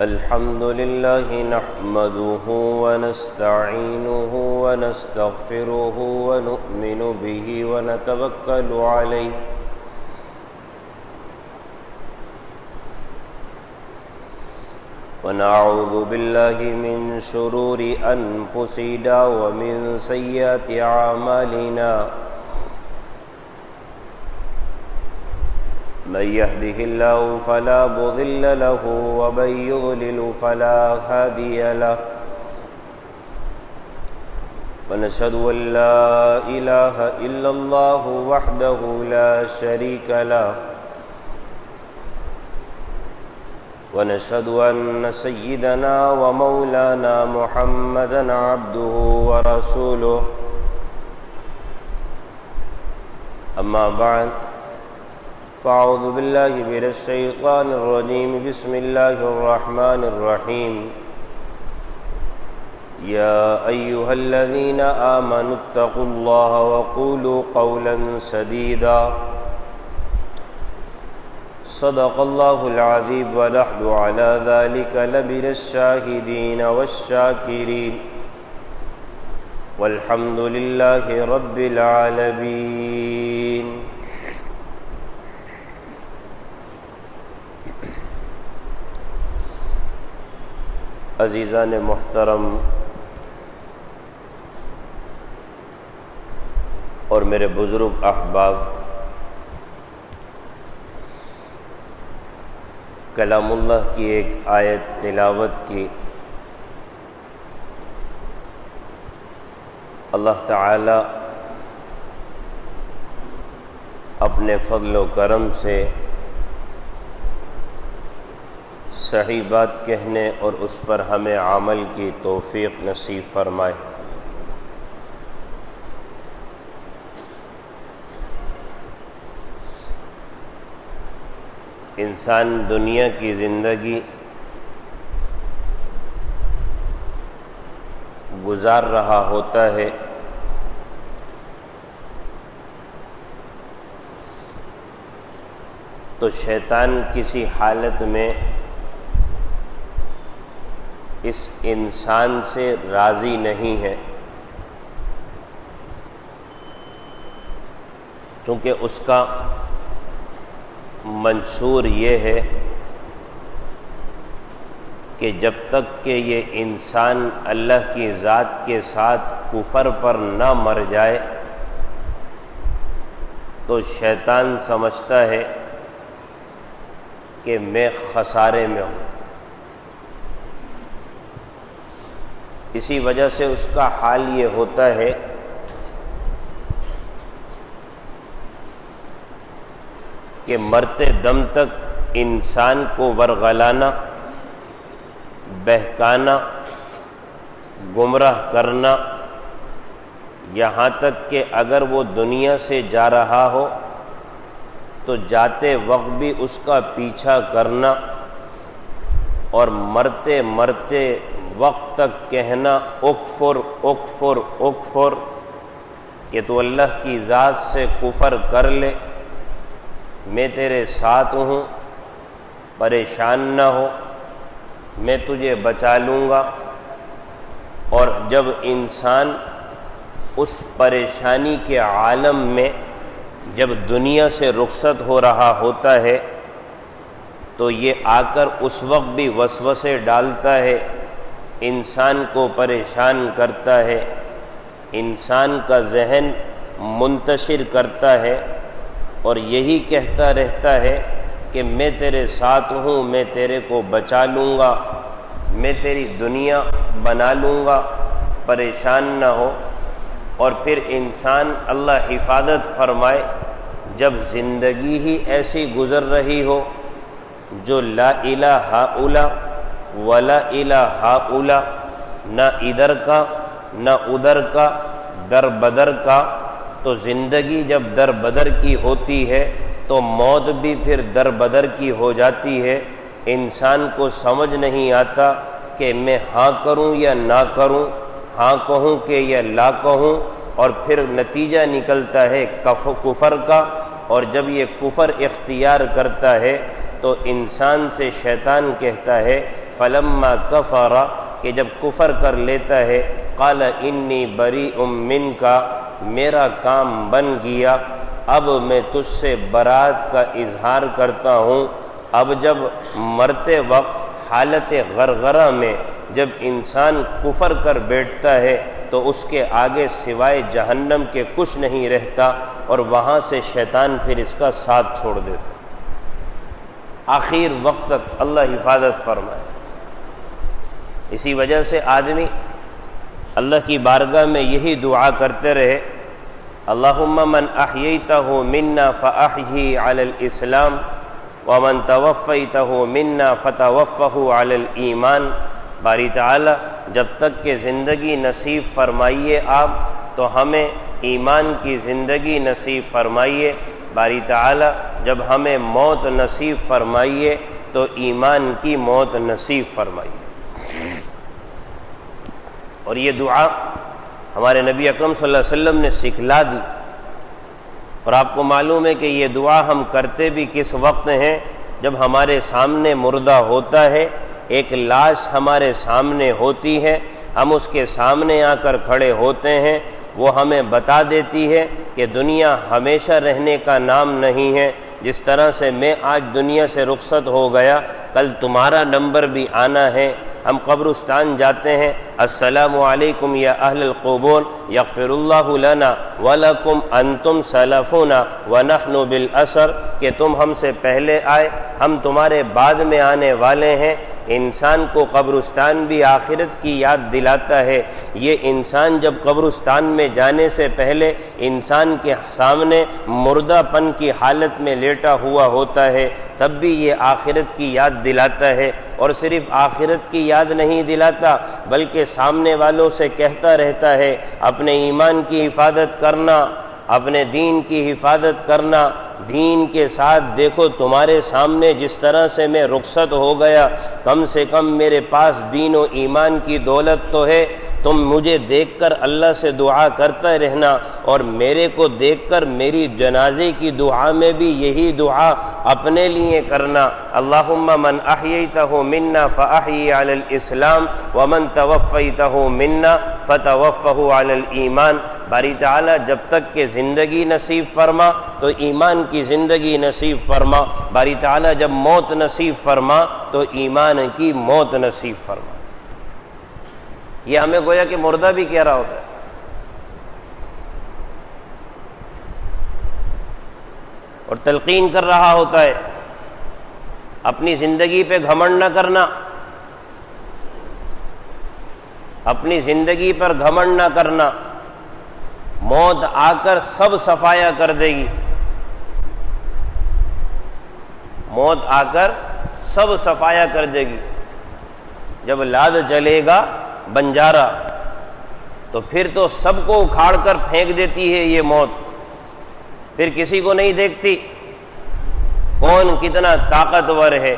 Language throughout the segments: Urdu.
الحمد لله نحمده ونستعينه ونستغفره ونؤمن به ونتوكل عليه ونعوذ بالله من شرور أنفسنا ومن سيئات أعمالنا من يهده الله فلا مضل له ومن يضلل فلا هادي له ونشهد أن لا إله إلا الله وحده لا شريك له ونشهد أن سيدنا ومولانا محمدا عبده ورسوله أما بعد فأعوذ بالله من الشيطان الرجيم بسم الله الرحمن الرحيم يا أيها الذين آمنوا اتقوا الله وقولوا قولا سديدا صدق الله العظيم ونحن على ذلك لمن الشاهدين والشاكرين والحمد لله رب العالمين عزیزان محترم اور میرے بزرگ احباب، کلام اللہ کی ایک آیت تلاوت کی۔ اللہ تعالی اپنے فضل و کرم سے صحیح بات کہنے اور اس پر ہمیں عمل کی توفیق نصیب فرمائے۔ انسان دنیا کی زندگی گزار رہا ہوتا ہے تو شیطان کسی حالت میں اس انسان سے راضی نہیں ہے، چونکہ اس کا منشور یہ ہے کہ جب تک کہ یہ انسان اللہ کی ذات کے ساتھ کفر پر نہ مر جائے تو شیطان سمجھتا ہے کہ میں خسارے میں ہوں۔ اسی وجہ سے اس کا حال یہ ہوتا ہے کہ مرتے دم تک انسان کو ورغلانا، بہکانا، گمراہ کرنا، یہاں تک کہ اگر وہ دنیا سے جا رہا ہو تو جاتے وقت بھی اس کا پیچھا کرنا اور مرتے مرتے وقت تک کہنا اکفر اکفر اکفر، کہ تو اللہ کی ذات سے کفر کر لے، میں تیرے ساتھ ہوں، پریشان نہ ہو، میں تجھے بچا لوں گا۔ اور جب انسان اس پریشانی کے عالم میں جب دنیا سے رخصت ہو رہا ہوتا ہے تو یہ آ کر اس وقت بھی وسوسے ڈالتا ہے، انسان کو پریشان کرتا ہے، انسان کا ذہن منتشر کرتا ہے اور یہی کہتا رہتا ہے کہ میں تیرے ساتھ ہوں، میں تیرے کو بچا لوں گا، میں تیری دنیا بنا لوں گا، پریشان نہ ہو۔ اور پھر انسان اللہ حفاظت فرمائے جب زندگی ہی ایسی گزر رہی ہو جو لا الہ ہؤلاء ولا الہ ہؤلاء، نہ ادھر کا نہ ادھر کا، در بدر کا، تو زندگی جب در بدر کی ہوتی ہے تو موت بھی پھر در بدر کی ہو جاتی ہے۔ انسان کو سمجھ نہیں آتا کہ میں ہاں کروں یا نہ کروں، ہاں کہوں کہ یا لا کہوں، اور پھر نتیجہ نکلتا ہے کفر کا۔ اور جب یہ کفر اختیار کرتا ہے تو انسان سے شیطان کہتا ہے فلما کفر کہ جب کفر کر لیتا ہے، قال انی بریء منک میرا کام بن گیا، اب میں تجھ سے برات کا اظہار کرتا ہوں۔ اب جب مرتے وقت حالت غرغرہ میں جب انسان کفر کر بیٹھتا ہے تو اس کے آگے سوائے جہنم کے کچھ نہیں رہتا، اور وہاں سے شیطان پھر اس کا ساتھ چھوڑ دیتا۔ آخر وقت تک اللہ حفاظت فرمائے۔ اسی وجہ سے آدمی اللہ کی بارگاہ میں یہی دعا کرتے رہے، اللہم من احییتہ منا فاحیہ علی الاسلام ومن توفیتہ منا فتوفہ علی الایمان۔ باری تعالی جب تک کہ زندگی نصیب فرمائیے آپ تو ہمیں ایمان کی زندگی نصیب فرمائیے، باری تعالی جب ہمیں موت نصیب فرمائیے تو ایمان کی موت نصیب فرمائیے۔ اور یہ دعا ہمارے نبی اکرم صلی اللہ علیہ وسلم نے سکھلا دی، اور آپ کو معلوم ہے کہ یہ دعا ہم کرتے بھی کس وقت ہیں؟ جب ہمارے سامنے مردہ ہوتا ہے، ایک لاش ہمارے سامنے ہوتی ہے، ہم اس کے سامنے آ کر کھڑے ہوتے ہیں، وہ ہمیں بتا دیتی ہے کہ دنیا ہمیشہ رہنے کا نام نہیں ہے۔ جس طرح سے میں آج دنیا سے رخصت ہو گیا، کل تمہارا نمبر بھی آنا ہے۔ ہم قبرستان جاتے ہیں، السلام علیکم یا اہل القبور یغفر اللہ لنا ولکم انتم سلفنا ونحن بالاسر، کہ تم ہم سے پہلے آئے، ہم تمہارے بعد میں آنے والے ہیں۔ انسان کو قبرستان بھی آخرت کی یاد دلاتا ہے۔ یہ انسان جب قبرستان میں جانے سے پہلے انسان کے سامنے مردہ پن کی حالت میں لیٹا ہوا ہوتا ہے، تب بھی یہ آخرت کی یاد دلاتا ہے۔ اور صرف آخرت کی یاد نہیں دلاتا بلکہ سامنے والوں سے کہتا رہتا ہے اپنے ایمان کی حفاظت کرنا، اپنے دین کی حفاظت کرنا۔ دین کے ساتھ دیکھو تمہارے سامنے جس طرح سے میں رخصت ہو گیا، کم سے کم میرے پاس دین و ایمان کی دولت تو ہے۔ تم مجھے دیکھ کر اللہ سے دعا کرتا رہنا، اور میرے کو دیکھ کر میری جنازے کی دعا میں بھی یہی دعا اپنے لیے کرنا، اللہم من احییتہ منا فاحیی علی الاسلام ومن توفیتہ منا فتوفہ علی الایمان۔ باری تعالیٰ جب تک کہ زندگی نصیب فرما تو ایمان کی زندگی نصیب فرما، باری تعالیٰ جب موت نصیب فرما تو ایمان کی موت نصیب فرما۔ یہ ہمیں گویا کہ مردہ بھی کہہ رہا ہوتا ہے۔ اور تلقین کر رہا ہوتا ہے، اپنی زندگی پہ گھمنڈ نہ کرنا، اپنی زندگی پر گھمنڈ نہ کرنا، موت آ کر سب صفایا کر دے گی، موت آ کر سب صفایا کر دے گی۔ جب لاد جلے گا بنجارا تو پھر تو سب کو اکھاڑ کر پھینک دیتی ہے یہ موت، پھر کسی کو نہیں دیکھتی کون کتنا طاقتور ہے،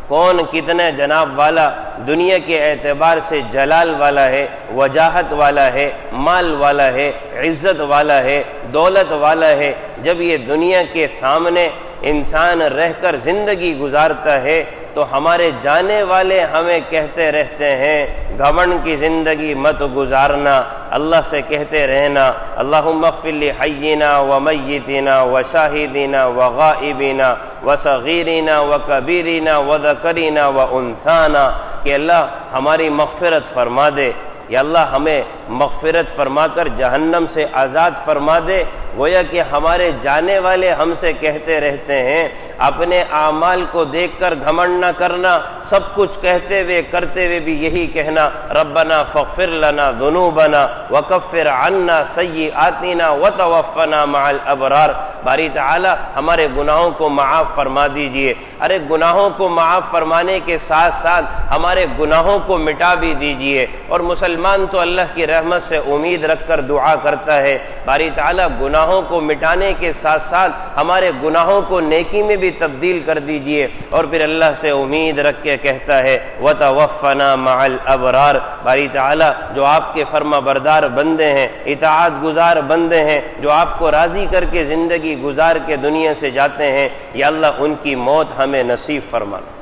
کون کتنا جناب والا دنیا کے اعتبار سے جلال والا ہے، وجاہت والا ہے، مال والا ہے، عزت والا ہے، دولت والا ہے۔ جب یہ دنیا کے سامنے انسان رہ کر زندگی گزارتا ہے تو ہمارے جانے والے ہمیں کہتے رہتے ہیں گھمنڈ کی زندگی مت گزارنا، اللہ سے کہتے رہنا اللہم اغفر لحینا ومیتنا وشاہدنا وغائبنا وصغیرنا وکبیرنا وذکرنا وانثانا، کہ اللہ ہماری مغفرت فرما دے، یا اللہ ہمیں مغفرت فرما کر جہنم سے آزاد فرما دے۔ گویا کہ ہمارے جانے والے ہم سے کہتے رہتے ہیں اپنے اعمال کو دیکھ کر گھمنڈ نہ کرنا، سب کچھ کہتے ہوئے کرتے ہوئے بھی یہی کہنا ربنا فاغفر لنا ذنوبنا وکفر عنا سیئاتنا وتوفنا مع الابرار۔ باری تعالی ہمارے گناہوں کو معاف فرما دیجئے۔ ارے گناہوں کو معاف فرمانے کے ساتھ ساتھ ہمارے گناہوں کو مٹا بھی دیجئے۔ اور مسلمان تو اللہ کی رحمت سے امید رکھ کر دعا کرتا ہے، باری تعالیٰ گناہوں کو مٹانے کے ساتھ ساتھ ہمارے گناہوں کو نیکی میں بھی تبدیل کر دیجئے۔ اور پھر اللہ سے امید رکھ کے کہتا ہے وَتَوَفَّنَا مَعَ الْأَبْرَارِ۔ باری تعالیٰ جو آپ کے فرما بردار بندے ہیں، اطاعت گزار بندے ہیں، جو آپ کو راضی کر کے زندگی گزار کے دنیا سے جاتے ہیں، یا اللہ ان کی موت ہمیں نصیب فرمانا۔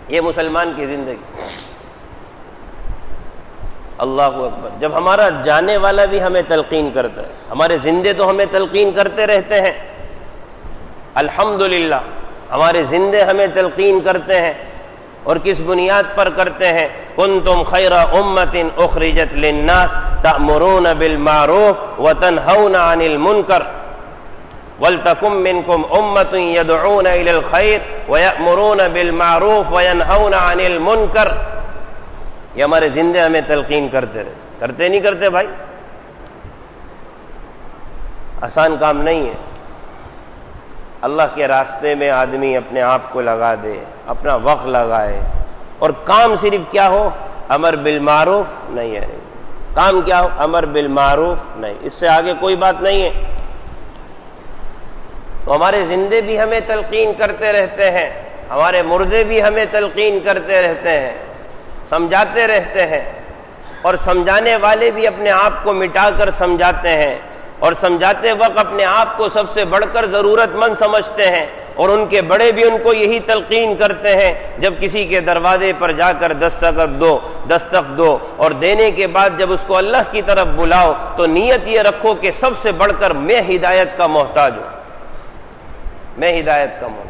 یہ مسلمان کی زندگی۔ اللہ اکبر۔ جب ہمارا جانے والا بھی ہمیں تلقین کرتا ہے، ہمارے زندے تو ہمیں تلقین کرتے رہتے ہیں، الحمدللہ ہمارے زندے ہمیں تلقین کرتے ہیں، اور کس بنیاد پر کرتے ہیں؟ کنتم خیر امۃ اخرجت للناس تأمرون بالمعروف وتنہون عن المنکر وَلْتَكُمْ مِنْكُمْ أُمَّةٌ يَدْعُونَ إِلَى الْخَيْرِ وَيَأْمُرُونَ بِالْمَعْرُوفِ وَيَنْهَوْنَ عَنِ الْمُنْكَرِ۔ یہ ہمارے زندے ہمیں تلقین کرتے رہتے، کرتے نہیں کرتے بھائی؟ آسان کام نہیں ہے۔ اللہ کے راستے میں آدمی اپنے آپ کو لگا دے، اپنا وقت لگائے، اور کام صرف کیا ہو؟ امر بالمعروف نہیں ہے، کام کیا ہو؟ امر بالمعروف نہیں، اس سے آگے کوئی بات نہیں ہے۔ تو ہمارے زندے بھی ہمیں تلقین کرتے رہتے ہیں، ہمارے مردے بھی ہمیں تلقین کرتے رہتے ہیں، سمجھاتے رہتے ہیں، اور سمجھانے والے بھی اپنے آپ کو مٹا کر سمجھاتے ہیں، اور سمجھاتے وقت اپنے آپ کو سب سے بڑھ کر ضرورت مند سمجھتے ہیں، اور ان کے بڑے بھی ان کو یہی تلقین کرتے ہیں۔ جب کسی کے دروازے پر جا کر دستک دو، اور دینے کے بعد جب اس کو اللہ کی طرف بلاؤ تو نیت یہ رکھو کہ سب سے بڑھ کر میں ہدایت کا محتاج ہوں، میں ہدایت کا محتاج۔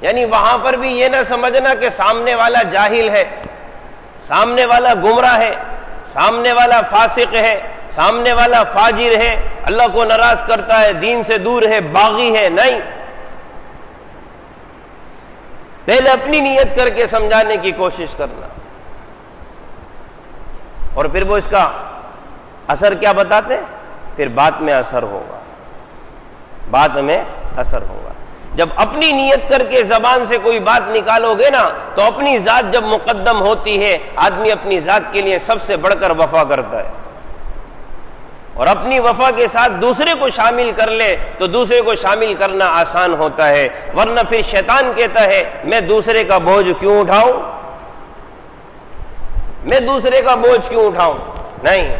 یعنی وہاں پر بھی یہ نہ سمجھنا کہ سامنے والا جاہل ہے، سامنے والا گمراہ ہے، سامنے والا فاسق ہے، سامنے والا فاجر ہے، اللہ کو ناراض کرتا ہے، دین سے دور ہے، باغی ہے۔ نہیں، پہلے اپنی نیت کر کے سمجھانے کی کوشش کرنا، اور پھر وہ اس کا اثر کیا بتاتے ہیں؟ پھر بات میں اثر ہوگا، بات میں اثر ہوگا۔ جب اپنی نیت کر کے زبان سے کوئی بات نکالو گے نا، تو اپنی ذات جب مقدم ہوتی ہے، آدمی اپنی ذات کے لیے سب سے بڑھ کر وفا کرتا ہے، اور اپنی وفا کے ساتھ دوسرے کو شامل کر لے تو دوسرے کو شامل کرنا آسان ہوتا ہے۔ ورنہ پھر شیطان کہتا ہے میں دوسرے کا بوجھ کیوں اٹھاؤں، میں دوسرے کا بوجھ کیوں اٹھاؤں؟ نہیں،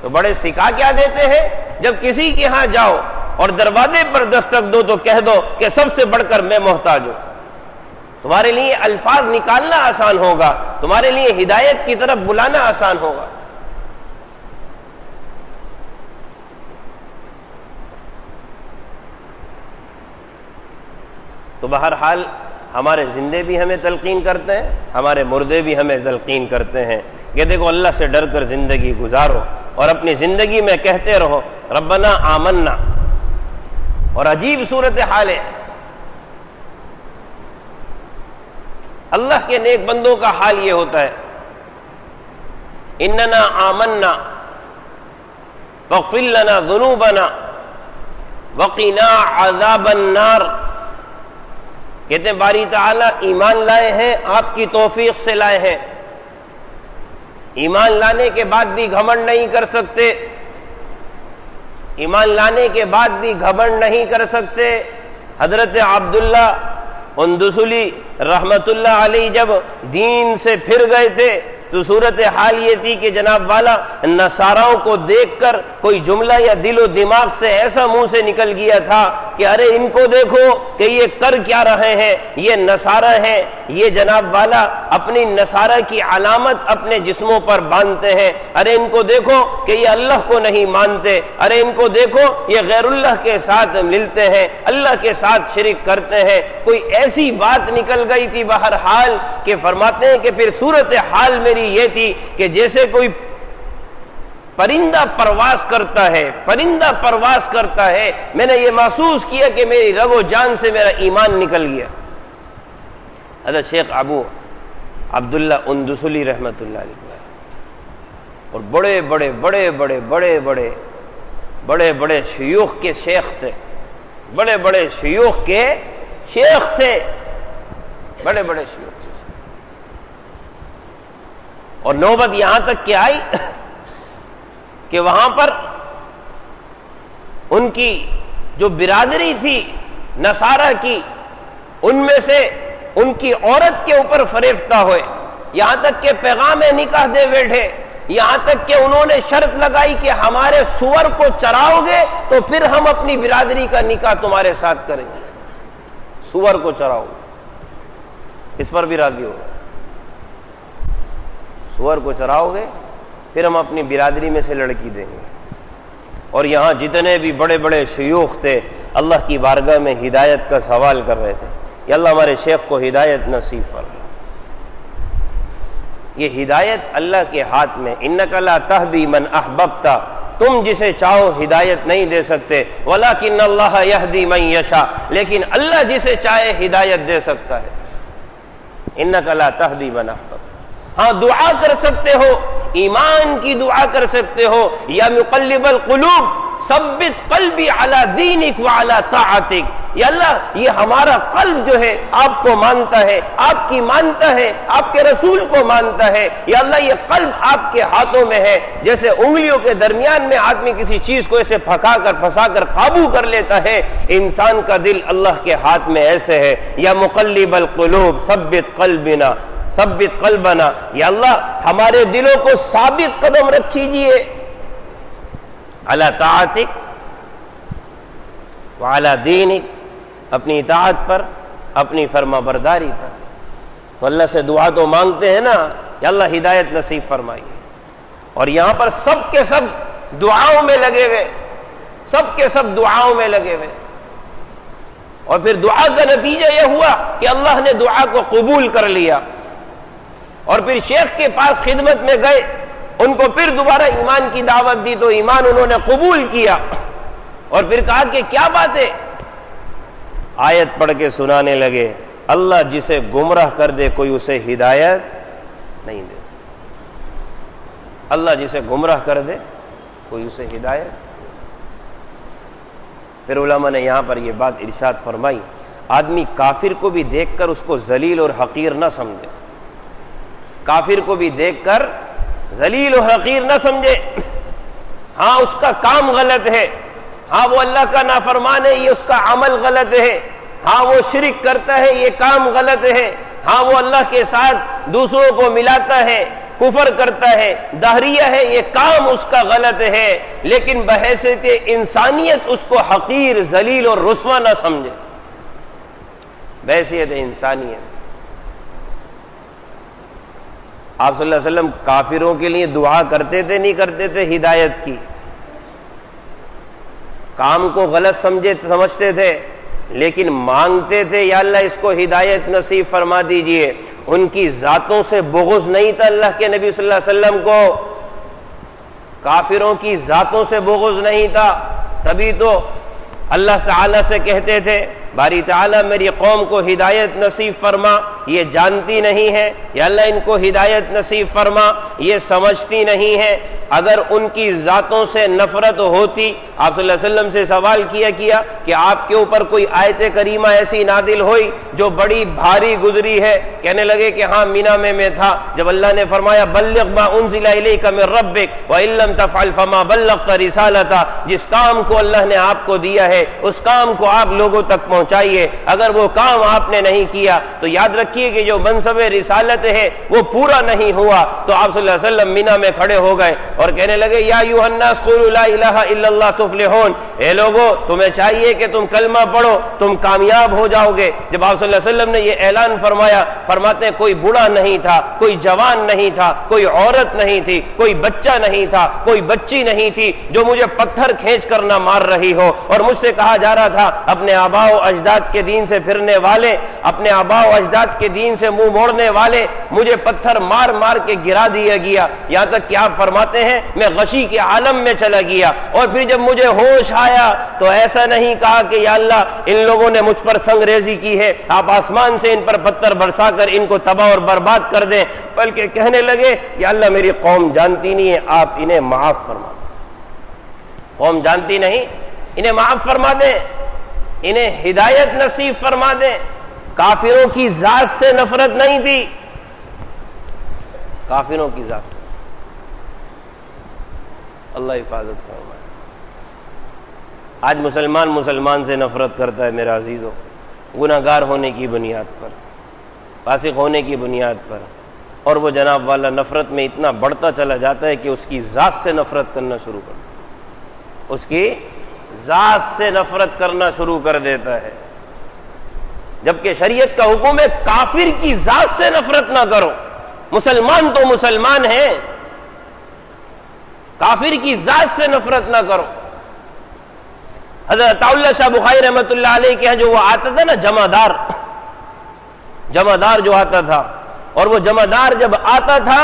تو بڑے سکھا کیا دیتے ہیں، جب کسی کے ہاں جاؤ اور دروازے پر دستک دو تو کہہ دو کہ سب سے بڑھ کر میں محتاج ہوں۔ تمہارے لیے الفاظ نکالنا آسان ہوگا، تمہارے لیے ہدایت کی طرف بلانا آسان ہوگا۔ تو بہرحال ہمارے زندے بھی ہمیں تلقین کرتے ہیں، ہمارے مردے بھی ہمیں تلقین کرتے ہیں کہ دیکھو اللہ سے ڈر کر زندگی گزارو، اور اپنی زندگی میں کہتے رہو ربنا آمنا۔ اور عجیب صورتحال ہے، اللہ کے نیک بندوں کا حال یہ ہوتا ہے، اننا آمنا فاغفر لنا ذنوبنا وقنا عذاب النار۔ کہتے ہیں باری تعالیٰ ایمان لائے ہیں، آپ کی توفیق سے لائے ہیں، ایمان لانے کے بعد بھی گھمنڈ نہیں کر سکتے، ایمان لانے کے بعد بھی گھمنڈ نہیں کر سکتے۔ حضرت عبداللہ اندسلی رحمت اللہ علیہ جب دین سے پھر گئے تھے تو صورتحال یہ تھی کہ جناب والا نصاراؤں کو دیکھ کر کوئی جملہ یا دل و دماغ سے ایسا منہ سے نکل گیا تھا کہ ارے ان کو دیکھو کہ یہ کر کیا رہے ہیں، یہ نصارہ ہیں، یہ جناب والا اپنی نصارہ کی علامت اپنے جسموں پر باندھتے ہیں، ارے ان کو دیکھو کہ یہ اللہ کو نہیں مانتے، ارے ان کو دیکھو یہ غیر اللہ کے ساتھ ملتے ہیں، اللہ کے ساتھ شرک کرتے ہیں۔ کوئی ایسی بات نکل گئی تھی بہرحال کہ فرماتے ہیں کہ پھر صورتحال میری یہ تھی کہ جیسے کوئی پرندہ پرواز کرتا ہے، پرندہ پرواز کرتا ہے، میں نے یہ محسوس کیا کہ میری رگ و جان سے میرا ایمان نکل گیا۔ حضرت شیخ ابو عبداللہ اندسلی رحمت اللہ علیہ، اور بڑے بڑے بڑے بڑے بڑے بڑے بڑے بڑے شیوخ کے شیخ تھے، بڑے بڑے شیوخ کے شیخ تھے، بڑے بڑے شیوخ تھے۔ اور نوبت یہاں تک کہ آئی کہ وہاں پر ان کی جو برادری تھی نصارہ کی، ان میں سے ان کی عورت کے اوپر فریفتہ ہوئے، یہاں تک کہ پیغام نکاح دے بیٹھے، یہاں تک کہ انہوں نے شرط لگائی کہ ہمارے سور کو چراؤ گے تو پھر ہم اپنی برادری کا نکاح تمہارے ساتھ کریں گے، سور کو چراؤ گے۔ اس پر بھی راضی ہوگا؟ سور کو چراؤ گے پھر ہم اپنی برادری میں سے لڑکی دیں گے. اور یہاں جتنے بھی بڑے بڑے شیوخ تھے اللہ کی بارگاہ میں ہدایت کا سوال کر رہے تھے کہ اللہ ہمارے شیخ کو ہدایت نصیب فرما. یہ ہدایت اللہ کے ہاتھ میں. انک لا تہدی من احببت، تم جسے چاہو ہدایت نہیں دے سکتے. ولکن اللہ یہدی من یشاء، لیکن اللہ جسے چاہے ہدایت دے سکتا ہے. انک لا تہدی من احببت. ہاں دعا کر سکتے ہو، ایمان کی دعا کر سکتے ہو. یا مقلب القلوب ثبت قلبی علی دینک وعلی طاعتک. یا اللہ یہ ہمارا قلب جو ہے آپ کو مانتا ہے، آپ کی مانتا ہے، آپ کے رسول کو مانتا ہے. یا اللہ یہ قلب آپ کے ہاتھوں میں ہے. جیسے انگلیوں کے درمیان میں آدمی کسی چیز کو ایسے پھنسا کر قابو کر لیتا ہے، انسان کا دل اللہ کے ہاتھ میں ایسے ہے. یا مقلب القلوب ثبت قلبنا ثبت قلبنا. یا اللہ ہمارے دلوں کو ثابت قدم رکھیجئے علی طاعتک وعلی دینک، اپنی اطاعت پر، اپنی فرما برداری پر. تو اللہ سے دعا تو مانگتے ہیں نا کہ اللہ ہدایت نصیب فرمائیے. اور یہاں پر سب کے سب دعاؤں میں لگے ہوئے، سب کے سب دعاؤں میں لگے ہوئے. اور پھر دعا کا نتیجہ یہ ہوا کہ اللہ نے دعا کو قبول کر لیا. اور پھر شیخ کے پاس خدمت میں گئے، ان کو پھر دوبارہ ایمان کی دعوت دی تو ایمان انہوں نے قبول کیا. اور پھر کہا کہ کیا بات ہے؟ آیت پڑھ کے سنانے لگے، اللہ جسے گمراہ کر دے کوئی اسے ہدایت نہیں دے سکتا. اللہ جسے گمراہ کر دے کوئی اسے ہدایت. پھر علماء نے یہاں پر یہ بات ارشاد فرمائی، آدمی کافر کو بھی دیکھ کر اس کو ذلیل اور حقیر نہ سمجھے. کافر کو بھی دیکھ کر ذلیل اور حقیر نہ سمجھے. ہاں اس کا کام غلط ہے، ہاں وہ اللہ کا نافرمان ہے، یہ اس کا عمل غلط ہے. ہاں وہ شرک کرتا ہے، یہ کام غلط ہے. ہاں وہ اللہ کے ساتھ دوسروں کو ملاتا ہے، کفر کرتا ہے، دہریہ ہے، یہ کام اس کا غلط ہے. لیکن بحیثیت انسانیت اس کو حقیر، ذلیل اور رسوا نہ سمجھے. بحیثیت انسانیت. آپ صلی اللہ علیہ وسلم کافروں کے لیے دعا کرتے تھے نہیں کرتے تھے ہدایت کی؟ کام کو غلط سمجھتے تھے لیکن مانگتے تھے یا اللہ اس کو ہدایت نصیب فرما دیجئے. ان کی ذاتوں سے بغض نہیں تھا اللہ کے نبی صلی اللہ علیہ وسلم کو، کافروں کی ذاتوں سے بغض نہیں تھا. تبھی تو اللہ تعالیٰ سے کہتے تھے باری تعالیٰ میری قوم کو ہدایت نصیب فرما، یہ جانتی نہیں ہے. یا اللہ ان کو ہدایت نصیب فرما، یہ سمجھتی نہیں ہے. اگر ان کی ذاتوں سے نفرت ہوتی، آپ صلی اللہ علیہ وسلم سے سوال کیا کہ آپ کے اوپر کوئی آیت کریمہ ایسی نازل ہوئی جو بڑی بھاری گزری ہے؟ کہنے لگے کہ ہاں مینا میں تھا جب اللہ نے فرمایا بلغ ما انزل الیک من ربک وان لم تفعل فما بلغت رسالتہ. جس کام کو اللہ نے آپ کو دیا ہے اس کام کو آپ لوگوں تک پہنچائیے. اگر وہ کام آپ نے نہیں کیا تو یاد رکھیے کہ جو منصب رسالت ہے وہ پورا نہیں ہوا. تو آپ صلی اللہ علیہ وسلم مینا میں کھڑے ہو گئے اور کہنے لگے یا ایھا الناس قولوا لا الہ الا اللہ تفلحون. اے لوگو تمہیں چاہیے کہ تم کلمہ پڑھو، تم کامیاب ہو جاؤ گے. جب آپ صلی اللہ علیہ وسلم نے یہ اعلان فرمایا، فرماتے ہیں کوئی بوڑھا نہیں تھا، کوئی جوان نہیں تھا، کوئی عورت نہیں تھی، کوئی بچہ نہیں تھا، کوئی بچی نہیں تھی جو مجھے پتھر کھینچ کر نہ مار رہی ہو. اور مجھ سے کہا جا رہا تھا اپنے آباء و اجداد کے دین سے پھرنے والے، اپنے آباء و اجداد کے دین سے منہ موڑنے والے، مجھے پتھر مار مار کے گرا دیا گیا. یہاں تک کہ آپ فرماتے ہیں میں غشی کے عالم میں چلا گیا. اور پھر جب مجھے ہوش آیا تو ایسا نہیں کہا کہ یا اللہ ان لوگوں نے مجھ پر سنگریزی کی ہے، آپ آسمان سے ان پر پتھر برسا کر ان کو تباہ اور برباد کر دیں، بلکہ کہنے لگے یا اللہ میری قوم جانتی نہیں ہے، آپ انہیں معاف فرما دیں. قوم جانتی نہیں، انہیں معاف فرما دیں، انہیں ہدایت نصیب فرما دیں. کافروں کی ذات سے نفرت نہیں تھی، کافروں کی ذات سے. اللہ حفاظت فرمائے. آج مسلمان سے نفرت کرتا ہے میرا عزیزو، گناہگار ہونے کی بنیاد پر، فاسق ہونے کی بنیاد پر. اور وہ جناب والا نفرت میں اتنا بڑھتا چلا جاتا ہے کہ اس کی ذات سے نفرت کرنا شروع کر دیتا ہے، اس کی ذات سے نفرت کرنا شروع کر دیتا ہے. جبکہ شریعت کا حکم ہے کافر کی ذات سے نفرت نہ کرو، مسلمان تو مسلمان ہیں، کافر کی ذات سے نفرت نہ کرو۔ حضرت عطا اللہ شاہ بخاری رحمۃ اللہ علیہ کے یہاں جو وہ آتا تھا نا جمعدار جو آتا تھا، اور وہ جمعدار جب آتا تھا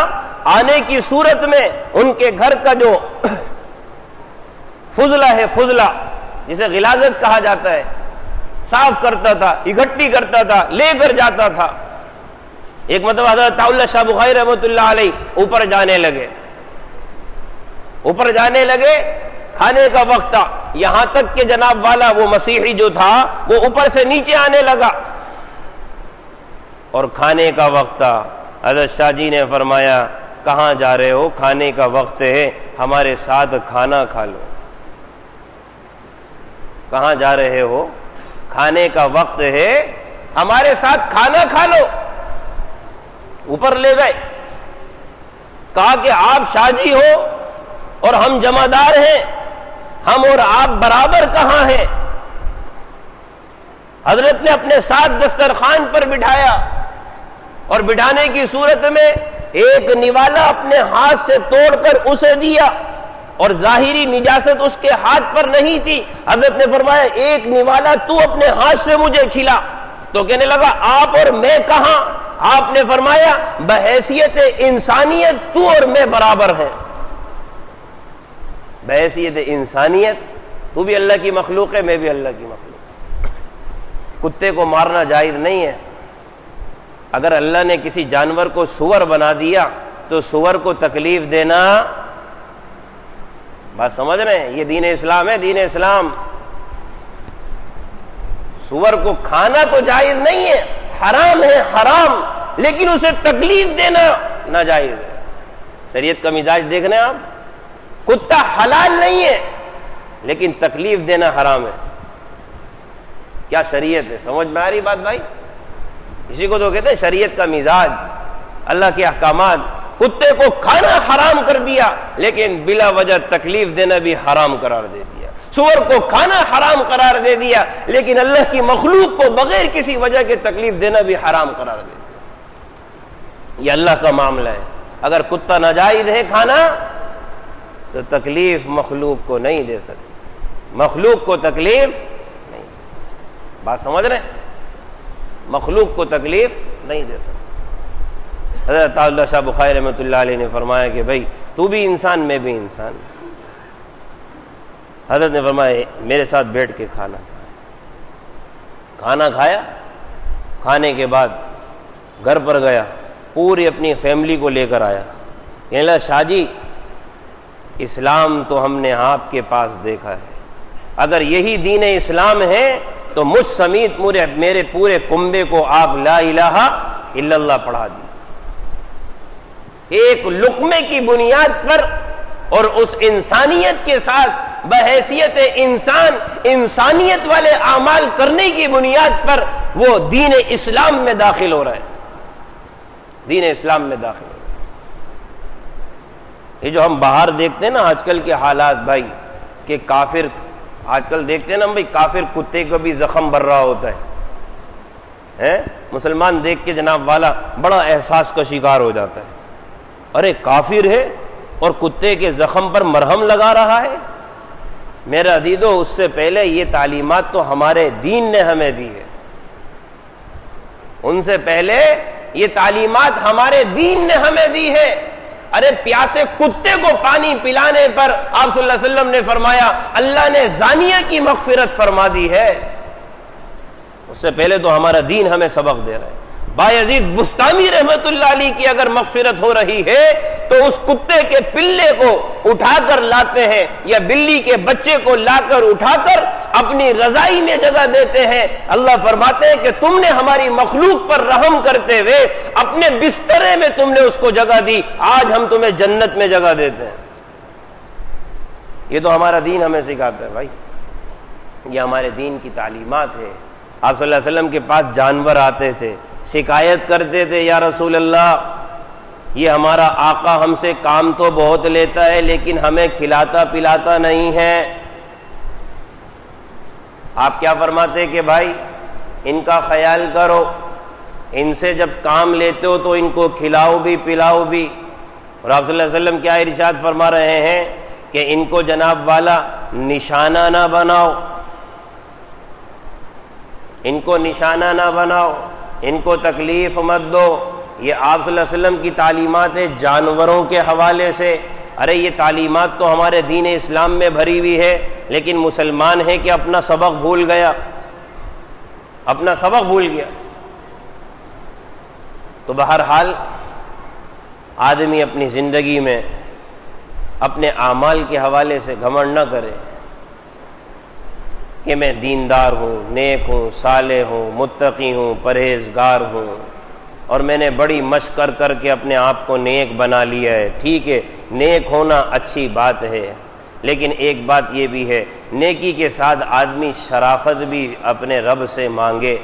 آنے کی صورت میں ان کے گھر کا جو فضلہ ہے، فضلہ جسے غلاظت کہا جاتا ہے، صاف کرتا تھا، اکٹھی کرتا تھا، لے کر جاتا تھا۔ ایک مرتبہ حضرت عطا اللہ شاہ بخاری رحمۃ اللہ علیہ اوپر جانے لگے، کھانے کا وقت تھا، یہاں تک کہ جناب والا وہ مسیحی جو تھا وہ اوپر سے نیچے آنے لگا اور کھانے کا وقت تھا۔ حضرت شاہ جی نے فرمایا کہاں جا رہے ہو؟ کھانے کا وقت ہے، ہمارے ساتھ کھانا کھا لو۔ کہاں جا رہے ہو؟ کھانے کا وقت ہے، ہمارے ساتھ کھانا کھا لو۔ اوپر لے گئے، کہا کہ آپ شاہ جی ہو اور ہم جمعدار ہیں، ہم اور آپ برابر کہاں ہیں؟ حضرت نے اپنے ساتھ دسترخوان پر بٹھایا اور بٹھانے کی صورت میں ایک نوالا اپنے ہاتھ سے توڑ کر اسے دیا، اور ظاہری نجاست اس کے ہاتھ پر نہیں تھی۔ حضرت نے فرمایا ایک نوالا تو اپنے ہاتھ سے مجھے کھلا۔ تو کہنے لگا آپ اور میں کہاں؟ آپ نے فرمایا بحیثیت انسانیت تو اور میں برابر ہیں۔ بحیثیت انسانیت تو بھی اللہ کی مخلوق ہے، میں بھی اللہ کی مخلوق۔ کتے کو مارنا جائز نہیں ہے۔ اگر اللہ نے کسی جانور کو سور بنا دیا تو سور کو تکلیف دینا، بات سمجھ رہے ہیں؟ یہ دین اسلام ہے، دین اسلام۔ سور کو کھانا تو جائز نہیں ہے، حرام ہے، حرام، لیکن اسے تکلیف دینا ناجائز ہے۔ شریعت کا مزاج دیکھ رہے ہیں آپ؟ کتا حلال نہیں ہے لیکن تکلیف دینا حرام ہے۔ کیا شریعت ہے؟ سمجھ میں آ رہی بات بھائی؟ اسی کو تو کہتے ہیں شریعت کا مزاج، اللہ کے احکامات۔ کتے کو کھانا حرام کر دیا لیکن بلا وجہ تکلیف دینا بھی حرام قرار دے دیا۔ سور کو کھانا حرام قرار دے دیا لیکن اللہ کی مخلوق کو بغیر کسی وجہ کے تکلیف دینا بھی حرام قرار دے دیا۔ یہ اللہ کا معاملہ ہے۔ اگر کتا ناجائز ہے کھانا تو تکلیف مخلوق کو نہیں دے سکتے، مخلوق کو تکلیف نہیں۔ بات سمجھ رہے ہیں؟ مخلوق کو تکلیف نہیں دے سکتے۔ حضرت اللہ شاہ بخاری رحمۃ اللہ علیہ نے فرمایا کہ بھائی تو بھی انسان، میں بھی انسان۔ حضرت نے فرمایا میرے ساتھ بیٹھ کے کھانا کھایا۔ کھانے کے بعد گھر پر گیا، پوری اپنی فیملی کو لے کر آیا۔ کہنے لگا شاہ جی اسلام تو ہم نے آپ کے پاس دیکھا ہے، اگر یہی دین اسلام ہے تو مجھ سمیت میرے پورے کنبے کو آپ لا الہ الا اللہ پڑھا دی، ایک لقمے کی بنیاد پر، اور اس انسانیت کے ساتھ بحیثیت انسان انسانیت والے اعمال کرنے کی بنیاد پر وہ دین اسلام میں داخل ہو رہا ہے، دین اسلام میں داخل ہو رہا ہے۔ یہ جو ہم باہر دیکھتے ہیں نا آج کل کے حالات بھائی، کہ کافر آج کل دیکھتے ہیں نا بھائی، کافر کتے کو بھی زخم بھر رہا ہوتا ہے، مسلمان دیکھ کے جناب والا بڑا احساس کا شکار ہو جاتا ہے، ارے کافر ہے اور کتے کے زخم پر مرہم لگا رہا ہے۔ میرا عزیزو اس سے پہلے یہ تعلیمات تو ہمارے دین نے ہمیں دی ہے، ان سے پہلے یہ تعلیمات ہمارے دین نے ہمیں دی ہے۔ ارے پیاسے کتے کو پانی پلانے پر آپ صلی اللہ علیہ وسلم نے فرمایا اللہ نے زانیہ کی مغفرت فرما دی ہے، اس سے پہلے تو ہمارا دین ہمیں سبق دے رہا ہے۔ بایزید بستامی رحمت اللہ علیہ کی اگر مغفرت ہو رہی ہے تو اس کتے کے پلے کو اٹھا کر لاتے ہیں، یا بلی کے بچے کو لا کر اٹھا کر اپنی رضائی میں جگہ دیتے ہیں۔ اللہ فرماتے ہیں کہ تم نے ہماری مخلوق پر رحم کرتے ہوئے اپنے بسترے میں تم نے اس کو جگہ دی، آج ہم تمہیں جنت میں جگہ دیتے ہیں۔ یہ تو ہمارا دین ہمیں سکھاتا ہے بھائی، یہ ہمارے دین کی تعلیمات ہے۔ آپ صلی اللہ علیہ وسلم کے پاس جانور آتے تھے، شکایت کرتے تھے یا رسول اللہ یہ ہمارا آقا ہم سے کام تو بہت لیتا ہے لیکن ہمیں کھلاتا پلاتا نہیں ہے۔ آپ کیا فرماتے کہ بھائی ان کا خیال کرو، ان سے جب کام لیتے ہو تو ان کو کھلاؤ بھی پلاؤ بھی۔ اور آپ صلی اللہ علیہ وسلم کیا ارشاد فرما رہے ہیں کہ ان کو جناب والا نشانہ نہ بناؤ، ان کو نشانہ نہ بناؤ، ان کو تکلیف مت دو۔ یہ آپ صلی اللہ علیہ وسلم کی تعلیمات ہے جانوروں کے حوالے سے۔ ارے یہ تعلیمات تو ہمارے دین اسلام میں بھری ہوئی ہے، لیکن مسلمان ہے کہ اپنا سبق بھول گیا، اپنا سبق بھول گیا۔ تو بہرحال آدمی اپنی زندگی میں اپنے اعمال کے حوالے سے گھمنڈ نہ کرے کہ میں دیندار ہوں، نیک ہوں، صالح ہوں، متقی ہوں، پرہیزگار ہوں، اور میں نے بڑی مشق کر کے اپنے آپ کو نیک بنا لیا ہے۔ ٹھیک ہے، نیک ہونا اچھی بات ہے، لیکن ایک بات یہ بھی ہے، نیکی کے ساتھ آدمی شرافت بھی اپنے رب سے مانگے،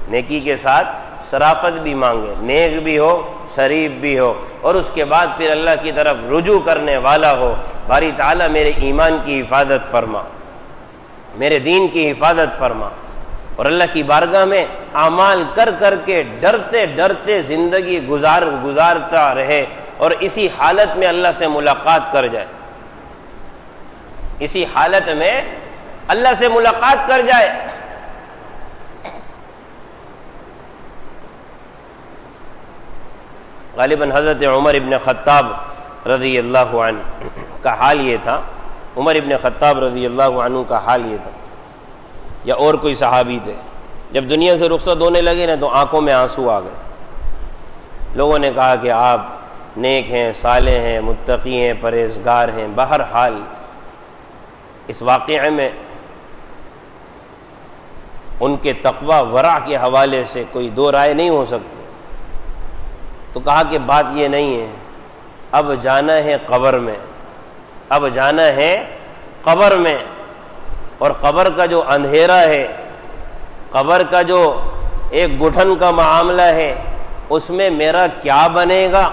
نیکی کے ساتھ شرافت بھی مانگے، نیک بھی ہو، شریف بھی ہو، اور اس کے بعد پھر اللہ کی طرف رجوع کرنے والا ہو۔ باری تعالیٰ میرے ایمان کی حفاظت فرما، میرے دین کی حفاظت فرما، اور اللہ کی بارگاہ میں اعمال کر کے ڈرتے ڈرتے زندگی گزارتا رہے، اور اسی حالت میں اللہ سے ملاقات کر جائے، اسی حالت میں اللہ سے ملاقات کر جائے۔ غالباً حضرت عمر ابن خطاب رضی اللہ عنہ کا حال یہ تھا، عمر ابن خطاب رضی اللہ عنہ کا حال یہ تھا، یا اور کوئی صحابی تھے، جب دنیا سے رخصت ہونے لگے نا تو آنکھوں میں آنسو آ گئے۔ لوگوں نے کہا کہ آپ نیک ہیں، صالح ہیں، متقی ہیں، پرہیزگار ہیں۔ بہرحال اس واقعے میں ان کے تقوی ورع کے حوالے سے کوئی دو رائے نہیں ہو سکتی۔ تو کہا کہ بات یہ نہیں ہے، اب جانا ہے قبر میں، اب جانا ہے قبر میں، اور قبر کا جو اندھیرا ہے، قبر کا جو ایک گٹھن کا معاملہ ہے، اس میں میرا کیا بنے گا؟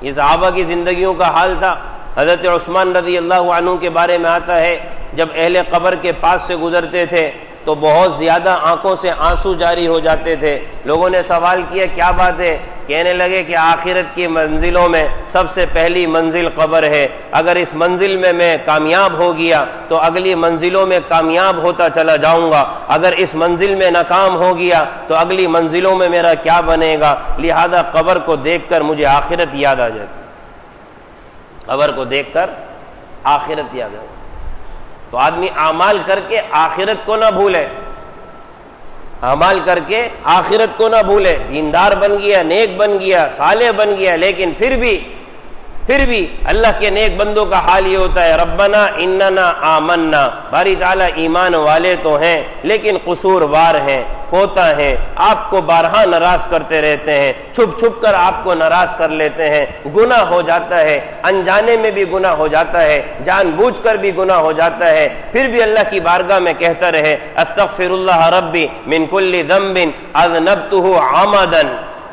یہ صحابہ کی زندگیوں کا حال تھا۔ حضرت عثمان رضی اللہ عنہ کے بارے میں آتا ہے، جب اہل قبر کے پاس سے گزرتے تھے تو بہت زیادہ آنکھوں سے آنسو جاری ہو جاتے تھے۔ لوگوں نے سوال کیا کیا بات ہے؟ کہنے لگے کہ آخرت کی منزلوں میں سب سے پہلی منزل قبر ہے، اگر اس منزل میں کامیاب ہو گیا تو اگلی منزلوں میں کامیاب ہوتا چلا جاؤں گا، اگر اس منزل میں ناکام ہو گیا تو اگلی منزلوں میں میرا کیا بنے گا؟ لہذا قبر کو دیکھ کر مجھے آخرت یاد آ جاتی، قبر کو دیکھ کر آخرت یاد آ جاتی۔ تو آدمی اعمال کر کے آخرت کو نہ بھولے، اعمال کر کے آخرت کو نہ بھولے۔ دیندار بن گیا، نیک بن گیا، صالح بن گیا، لیکن پھر بھی اللہ کے نیک بندوں کا حال یہ ہوتا ہے، ربنا اننا آمنا، باری تعالیٰ ایمان والے تو ہیں لیکن قصوروار ہیں، کوتا ہیں، آپ کو بارہا ناراض کرتے رہتے ہیں، چھپ چھپ کر آپ کو ناراض کر لیتے ہیں، گناہ ہو جاتا ہے، انجانے میں بھی گناہ ہو جاتا ہے، جان بوجھ کر بھی گناہ ہو جاتا ہے، پھر بھی اللہ کی بارگاہ میں کہتا رہے استغفر اللہ ربی من کل ذنب اذنبتہ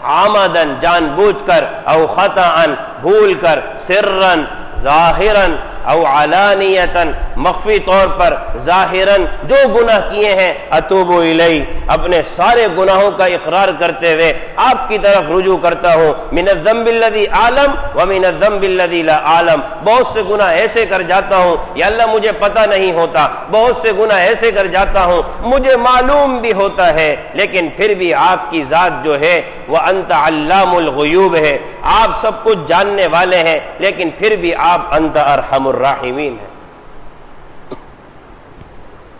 عمدن، جان بوجھ کر، او خطأ، بھول کر، سرن، ظاہرن او علانیتن، مخفی طور پر، ظاہرن، جو گناہ کیے ہیں، اتوب الیہ، اپنے سارے گناہوں کا اقرار کرتے ہوئے آپ کی طرف رجوع کرتا ہوں، من الذنب الذی اعلم ومن الذنب الذی لا اعلم، بہت سے گناہ ایسے کر جاتا ہوں یا اللہ مجھے پتہ نہیں ہوتا، بہت سے گناہ ایسے کر جاتا ہوں مجھے معلوم بھی ہوتا ہے، لیکن پھر بھی آپ کی ذات جو ہے وہ انت علام الغیوب ہے، آپ سب کچھ جاننے والے ہیں، لیکن پھر بھی آپ انت ارحم الراحمین ہے۔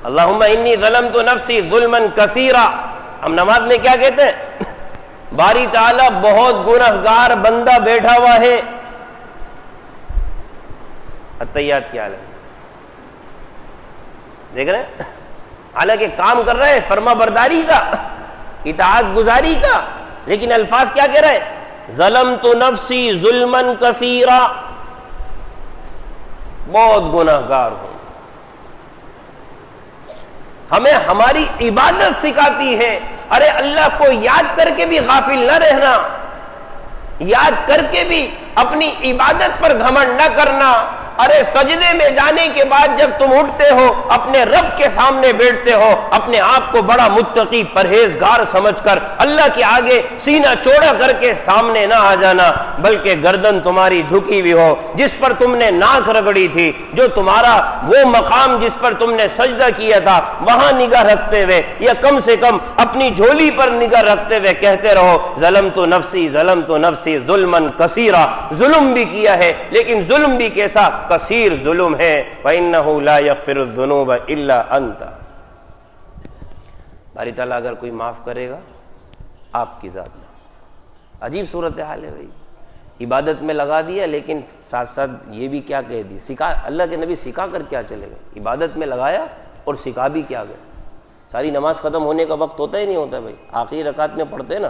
اللہم انی ظلمت نفسی ظلما کثیرا، ہم نماز میں کیا کہتے ہیں؟ باری تعالیٰ بہت گنہگار بندہ بیٹھا ہوا ہے، التحیات کی حالت دیکھ رہے ہیں، حالانکہ کام کر رہے ہیں فرما برداری کا، اطاعت گزاری کا، لیکن الفاظ کیا کہہ رہے ہیں؟ ظلمت نفسی ظلما کثیرا، بہت گنہگار ہوں۔ ہمیں ہماری عبادت سکھاتی ہے، ارے اللہ کو یاد کر کے بھی غافل نہ رہنا، یاد کر کے بھی اپنی عبادت پر گھمنڈ نہ کرنا، ارے سجدے میں جانے کے بعد جب تم اٹھتے ہو اپنے رب کے سامنے بیٹھتے ہو، اپنے آپ کو بڑا متقی پرہیزگار سمجھ کر اللہ کے آگے سینہ چوڑا کر کے سامنے نہ آ جانا، بلکہ گردن تمہاری جھکی ہوئی ہو، جس پر تم نے ناک رگڑی تھی، جو تمہارا وہ مقام جس پر تم نے سجدہ کیا تھا وہاں نگاہ رکھتے ہوئے، یا کم سے کم اپنی جھولی پر نگاہ رکھتے ہوئے کہتے رہو ظلمت نفسی ظلمت نفسی ظلما کثیرا، ظلم بھی کیا ہے لیکن ظلم بھی کیسا، کثیر ظلم ہے، وَإِنَّهُ لَا يَغْفِرُ الذُّنُوبَ إِلَّا أَنْتَ۔ باری تعالیٰ اگر کوئی معاف کرے گا آپ کی ذات میں۔ عجیب صورتحال ہے بھائی، عبادت میں لگا دیا لیکن ساتھ ساتھ یہ بھی کیا کہہ دی، سکھا، اللہ کے نبی سکھا کر کیا چلے گئے، عبادت میں لگایا اور سکھا بھی کیا گئے۔ ساری نماز ختم ہونے کا وقت ہوتا ہی نہیں ہوتا بھائی، آخری رکعت میں پڑھتے نا،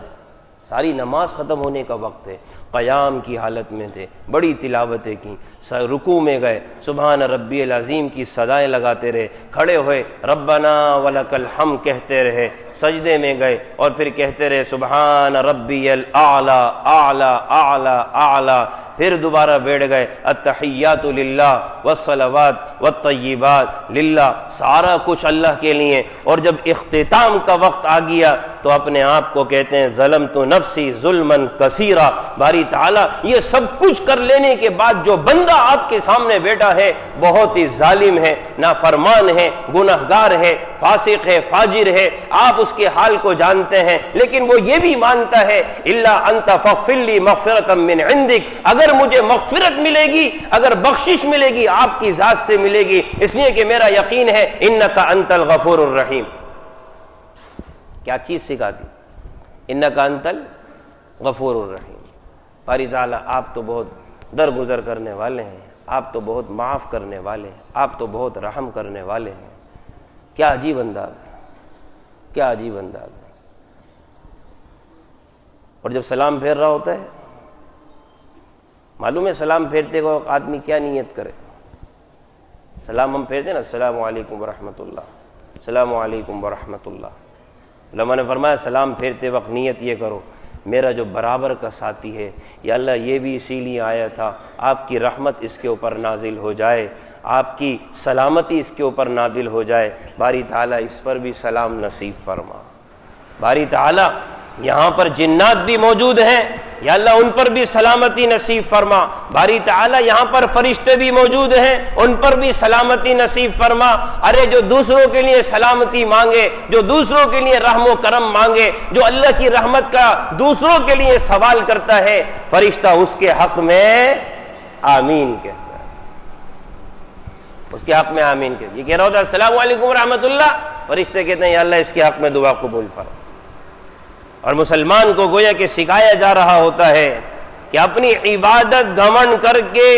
ساری نماز ختم ہونے کا وقت ہے، قیام کی حالت میں تھے، بڑی تلاوتیں کی، رکوع میں گئے، سبحان ربی العظیم کی صدائیں لگاتے رہے، کھڑے ہوئے ربنا ولک الحمد کہتے رہے، سجدے میں گئے اور پھر کہتے رہے سبحان ربی الاعلی اعلی اعلی اعلی، پھر دوبارہ بیٹھ گئے التحیات للہ والصلوات والطیبات للہ، سارا کچھ اللہ کے لیے، اور جب اختتام کا وقت آ گیا تو اپنے آپ کو کہتے ہیں ظلمت نفسی ظلما کثیرا۔ باری تعالیٰ یہ سب کچھ کر لینے کے بعد جو بندہ آپ کے سامنے بیٹھا ہے بہت ہی ظالم ہے، نافرمان ہے، گنہگار ہے، فاسق ہے، فاجر ہے، آپ اس کے حال کو جانتے ہیں، لیکن وہ یہ بھی مانتا ہے الا انت فاغفر لی مغفرۃ من عندک، اگر مجھے مغفرت ملے گی، اگر بخشش ملے گی آپ کی ذات سے ملے گی، اس لیے کہ میرا یقین ہے انک انت الغفور الرحیم۔ کیا چیز سکھاتی، انک انت الغفور الرحیم۔ باری تعالیٰ آپ تو بہت درگزر کرنے والے ہیں، آپ تو بہت معاف کرنے والے ہیں، آپ تو بہت رحم کرنے والے ہیں۔ کیا عجیب انداز ہے، کیا عجیب انداز ہے۔ اور جب سلام پھیر رہا ہوتا ہے، معلوم ہے سلام پھیرتے وقت آدمی کیا نیت کرے، سلام ہم پھیرتے ہیں نا السلام علیکم ورحمۃ اللہ، السلام علیکم ورحمۃ اللہ، علماء نے فرمایا سلام پھیرتے وقت نیت یہ کرو میرا جو برابر کا ساتھی ہے یا اللہ یہ بھی اسی لیے آیا تھا، آپ کی رحمت اس کے اوپر نازل ہو جائے، آپ کی سلامتی اس کے اوپر نازل ہو جائے، باری تعالیٰ اس پر بھی سلام نصیب فرما۔ باری تعالیٰ یہاں پر جنات بھی موجود ہیں، یا اللہ ان پر بھی سلامتی نصیب فرما۔ باری تعالیٰ یہاں پر فرشتے بھی موجود ہیں، ان پر بھی سلامتی نصیب فرما۔ ارے جو دوسروں کے لیے سلامتی مانگے، جو دوسروں کے لیے رحم و کرم مانگے، جو اللہ کی رحمت کا دوسروں کے لیے سوال کرتا ہے، فرشتہ اس کے حق میں آمین کہتا ہے، اس کے حق میں آمین کہتا ہے۔ یہ کہہ رہا ہوتا ہے السلام علیکم ورحمۃ اللہ، فرشتے کہتے ہیں یا اللہ اس کے حق میں دعا قبول فرما۔ اور مسلمان کو گویا کہ سکھایا جا رہا ہوتا ہے کہ اپنی عبادت گھمنڈ کر کے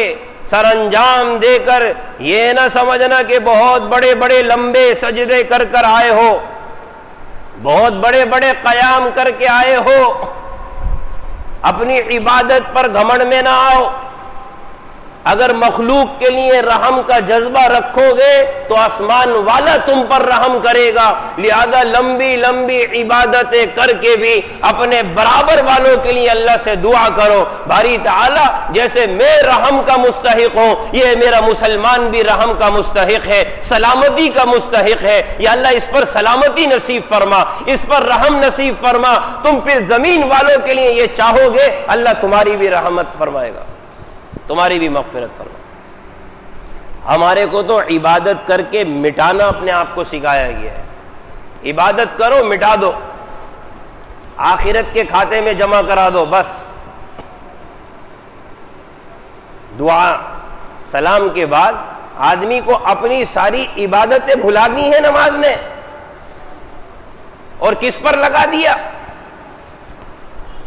سر انجام دے کر یہ نہ سمجھنا کہ بہت بڑے بڑے لمبے سجدے کر کر آئے ہو، بہت بڑے بڑے قیام کر کے آئے ہو، اپنی عبادت پر گھمنڈ میں نہ آؤ۔ اگر مخلوق کے لیے رحم کا جذبہ رکھو گے تو آسمان والا تم پر رحم کرے گا، لہذا لمبی لمبی عبادتیں کر کے بھی اپنے برابر والوں کے لیے اللہ سے دعا کرو، باری تعالیٰ جیسے میں رحم کا مستحق ہوں یہ میرا مسلمان بھی رحم کا مستحق ہے، سلامتی کا مستحق ہے، یا اللہ اس پر سلامتی نصیب فرما، اس پر رحم نصیب فرما۔ تم پھر زمین والوں کے لیے یہ چاہو گے اللہ تمہاری بھی رحمت فرمائے گا، تمہاری بھی مغفرت فرما۔ ہمارے کو تو عبادت کر کے مٹانا اپنے آپ کو سکھایا گیا ہے، عبادت کرو مٹا دو، آخرت کے کھاتے میں جمع کرا دو بس۔ دعا سلام کے بعد آدمی کو اپنی ساری عبادتیں بھلا دی ہیں نماز نے، اور کس پر لگا دیا؟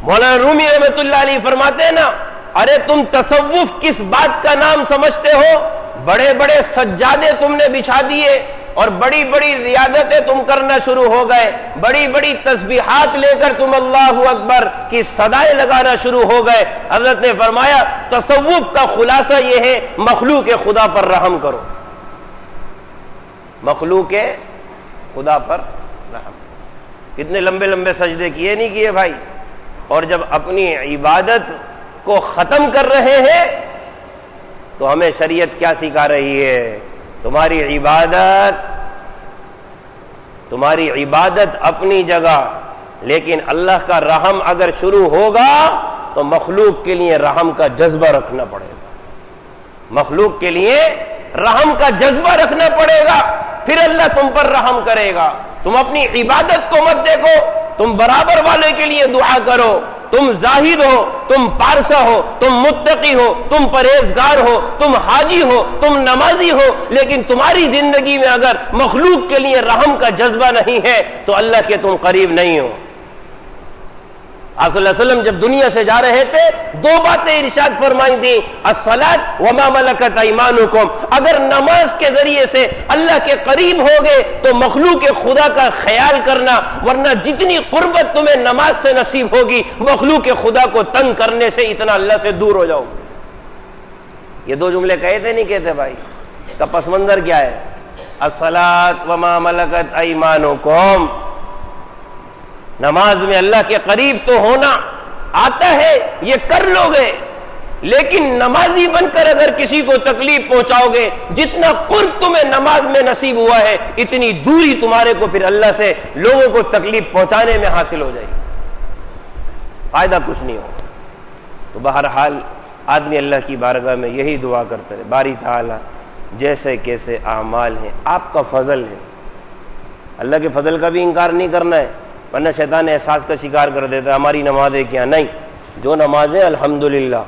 مولانا رومی رحمۃ اللہ علیہ فرماتے ہیں نا، ارے تم تصوف کس بات کا نام سمجھتے ہو؟ بڑے بڑے سجادے تم نے بچھا دیے اور بڑی بڑی ریاضتیں تم کرنا شروع ہو گئے، بڑی بڑی تسبیحات لے کر تم اللہ اکبر کی صدائیں لگانا شروع ہو گئے۔ حضرت نے فرمایا تصوف کا خلاصہ یہ ہے مخلوق خدا پر رحم کرو، مخلوق خدا پر رحم۔ کتنے لمبے لمبے سجدے کیے نہیں کیے بھائی؟ اور جب اپنی عبادت کو ختم کر رہے ہیں تو ہمیں شریعت کیا سکھا رہی ہے؟ تمہاری عبادت اپنی جگہ، لیکن اللہ کا رحم اگر شروع ہوگا تو مخلوق کے لیے رحم کا جذبہ رکھنا پڑے گا، مخلوق کے لیے رحم کا جذبہ رکھنا پڑے گا، پھر اللہ تم پر رحم کرے گا۔ تم اپنی عبادت کو مت دیکھو، تم برابر والے کے لیے دعا کرو، تم زاہد ہو، تم پارسا ہو، تم متقی ہو، تم پرہیزگار ہو، تم حاجی ہو، تم نمازی ہو، لیکن تمہاری زندگی میں اگر مخلوق کے لیے رحم کا جذبہ نہیں ہے تو اللہ کے تم قریب نہیں ہو۔ آپ صلی اللہ علیہ وسلم جب دنیا سے جا رہے تھے دو باتیں ارشاد فرمائی تھیں، الصلاۃ وما ملکت ایمانکم، اگر نماز کے ذریعے سے اللہ کے قریب ہوگے تو مخلوق خدا کا خیال کرنا، ورنہ جتنی قربت تمہیں نماز سے نصیب ہوگی مخلوق خدا کو تنگ کرنے سے اتنا اللہ سے دور ہو جاؤ گے۔ یہ دو جملے کہے تھے نہیں کہتے بھائی؟ اس کا پس منظر کیا ہے؟ الصلاۃ وما ملکت ایمانکم، نماز میں اللہ کے قریب تو ہونا آتا ہے، یہ کر لو گے، لیکن نمازی بن کر اگر کسی کو تکلیف پہنچاؤ گے، جتنا قرب تمہیں نماز میں نصیب ہوا ہے اتنی دوری تمہارے کو پھر اللہ سے لوگوں کو تکلیف پہنچانے میں حاصل ہو جائے گی، فائدہ کچھ نہیں ہوگا۔ تو بہرحال آدمی اللہ کی بارگاہ میں یہی دعا کرتا ہے، باری تعالیٰ جیسے کیسے اعمال ہیں آپ کا فضل ہے، اللہ کے فضل کا بھی انکار نہیں کرنا ہے، ورنہ شیطان احساس کا شکار کر دیتا ہے ہماری نمازیں کیا نہیں۔ جو نمازیں الحمدللہ،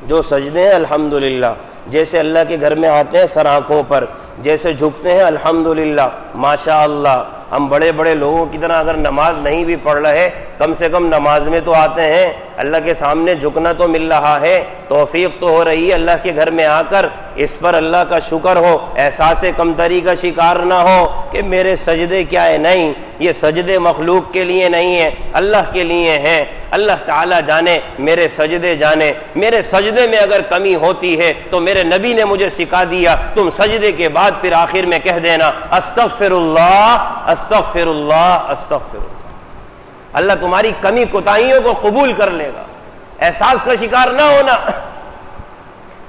جو سجدے ہیں الحمدللہ، جیسے اللہ کے گھر میں آتے ہیں سر آنکھوں پر، جیسے جھکتے ہیں الحمدللہ، ماشاءاللہ۔ ہم بڑے بڑے لوگوں کی طرح اگر نماز نہیں بھی پڑھ رہے، کم سے کم نماز میں تو آتے ہیں، اللہ کے سامنے جھکنا تو مل رہا ہے، توفیق تو ہو رہی ہے اللہ کے گھر میں آ کر، اس پر اللہ کا شکر ہو، احساس کمتری کا شکار نہ ہو کہ میرے سجدے کیا ہے، نہیں، یہ سجدے مخلوق کے لیے نہیں ہیں، اللہ کے لیے ہیں۔ اللہ تعالیٰ جانے، میرے سجدے جانے، میرے سجدے میں اگر کمی ہوتی ہے تو میرے نبی نے مجھے سکھا دیا، تم سجدے کے بعد پھر آخر میں کہہ دینا استغفر اللہ استغفر اللہ استغفر اللہ۔ اللہ تمہاری کمی کوتاہیوں کو قبول کر لے گا، احساس کا شکار نہ ہونا،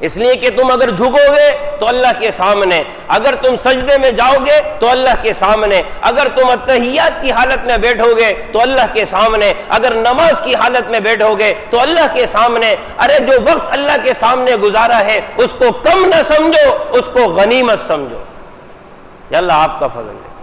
اس لیے کہ تم اگر جھکو گے تو اللہ کے سامنے، اگر تم سجدے میں جاؤ گے تو اللہ کے سامنے، اگر تم اتحیات کی حالت میں بیٹھو گے تو اللہ کے سامنے، اگر نماز کی حالت میں بیٹھو گے تو اللہ کے سامنے۔ ارے جو وقت اللہ کے سامنے گزارا ہے اس کو کم نہ سمجھو، اس کو غنیمت سمجھو، یہ اللہ آپ کا فضل ہے۔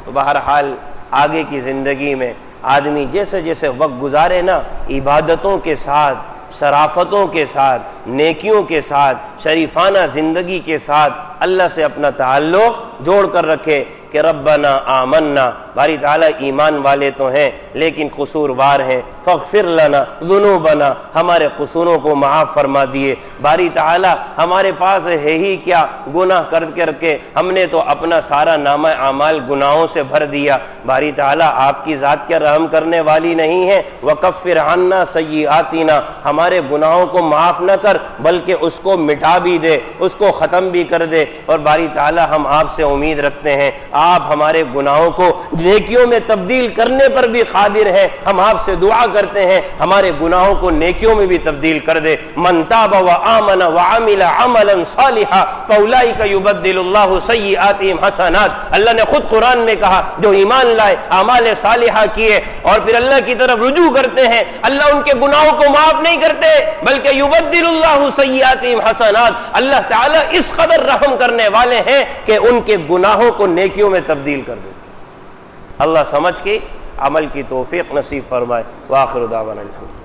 تو بہرحال آگے کی زندگی میں آدمی جیسے جیسے وقت گزارے نا، عبادتوں کے ساتھ، شرافتوں کے ساتھ، نیکیوں کے ساتھ، شریفانہ زندگی کے ساتھ اللہ سے اپنا تعلق جوڑ کر رکھے کہ ربنا آمنا، باری تعالیٰ ایمان والے تو ہیں لیکن قصوروار ہیں، فاغفر لنا ذنوبنا، ہمارے قصوروں کو معاف فرما دیے، باری تعالیٰ ہمارے پاس ہے ہی کیا، گناہ کر کے ہم نے تو اپنا سارا نامہ اعمال گناہوں سے بھر دیا، باری تعالیٰ آپ کی ذات کیا رحم کرنے والی نہیں ہے، وکفر عنا سیئاتنا، ہمارے گناہوں کو معاف نہ کر بلکہ اس کو مٹا بھی دے، اس کو ختم بھی کر دے، اور باری تعالیٰ ہم آپ سے امید رکھتے ہیں آپ ہمارے گناہوں کو نیکیوں میں تبدیل کرنے پر بھی قادر ہیں، ہم آپ سے دعا کرتے ہیں ہمارے گناہوں کو نیکیوں میں بھی تبدیل کر دے۔ من تاب وآمن وعمل عملا صالحا فاولئک یبدل اللہ سیئاتہم حسنات، اللہ نے خود قرآن میں کہا جو ایمان لائے، اعمال صالحہ کیے اور پھر اللہ کی طرف رجوع کرتے ہیں، اللہ ان کے گناہوں کو معاف نہیں کرتے بلکہ یبدل اللہ سیئاتہم حسنات، اللہ تعالیٰ اس قدر رحم کرنے والے ہیں کہ ان کے گناہوں کو نیکیوں میں تبدیل کر دیتے۔ اللہ سمجھ کے عمل کی توفیق نصیب فرمائے۔ وآخر دعوانا الحمد للہ۔